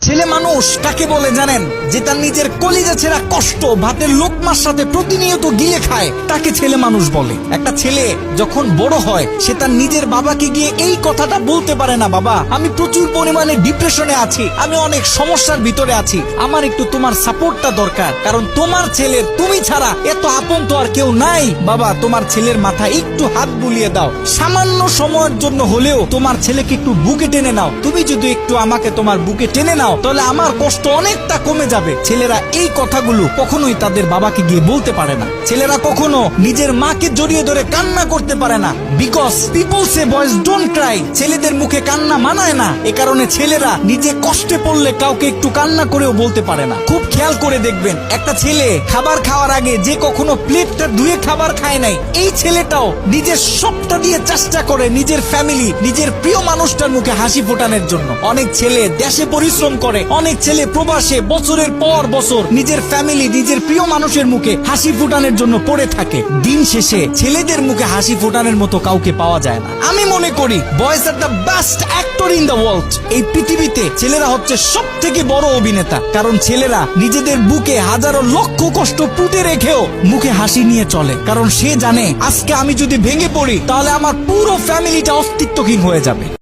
ছেলে মানুষ কাকে বলে জানেন? যে তার নিজের কলিজা ছেঁড়া কষ্ট ভাতের লোকমার সাথে প্রতিনিয়ত গিলে খায়, তাকে ছেলে মানুষ বলে। একটা ছেলে যখন বড় হয় সে তার নিজের বাবাকে গিয়ে এই কথাটা বলতে পারে না, বাবা আমি প্রচুর পরিমাণে ডিপ্রেশনে আছি, আমি অনেক সমস্যার ভিতরে আছি, আমার একটু তোমার সাপোর্টটা দরকার, কারণ তোমার ছেলের তুমি ছাড়া এত আপন তো আর কেউ নাই। বাবা তোমার ছেলের মাথায় একটু হাত বুলিয়ে দাও, সামান্য সময়ের জন্য হলেও তোমার ছেলেকে একটু বুকে টেনে নাও। তুমি যদি একটু আমাকে তোমার বুকে টেনে নাও তাহলে আমার কষ্ট অনেকটা কমে যাবে। ছেলেরা এই কথাগুলো কখনোই তাদের বাবাকে গিয়ে বলতে পারে না। ছেলেরা কখনো নিজের মাকে জড়িয়ে ধরে কান্না করতে পারে না, because people say boys don't Cry. ছেলেদের মুখে কান্না মানায় না, এ কারণে ছেলেরা নিজে কষ্টে পড়লে কাউকে একটু কান্না করেও বলতে পারে না। খুব খেয়াল করে দেখবেন, একটা ছেলে খাবার খাওয়ার আগে যে কখনো প্লেটটা ধুয়ে খাবার খায় নাই, এই ছেলেটাও নিজের সবটা দিয়ে চেষ্টা করে নিজের ফ্যামিলি, নিজের প্রিয় মানুষটার মুখে হাসি ফোটানোর জন্য। অনেক ছেলে দেশে পরিশ্রম করে, অনেক ছেলে প্রবাসে বছরের পর বছর নিজের ফ্যামিলি, নিজের প্রিয় মানুষের মুখে হাসি ফোটানোর জন্য পড়ে থাকে। দিন শেষে ছেলেদের মুখে হাসি ফোটানোর মতো কাউকে পাওয়া যায় না। আমি মনে করি boys are the best actor in the world. এই পৃথিবীতে ছেলেরা হচ্ছে সব থেকে বড় অভিনেতা, কারণ ছেলেরা নিজেদের বুকে হাজারো লক্ষ কষ্ট পুঁতে রেখেও মুখে হাসি নিয়ে চলে, কারণ সে জানে আজকে আমি যদি ভেঙে পড়ি তাহলে আমার পুরো ফ্যামিলিটা অস্তিত্বহীন হয়ে যাবে।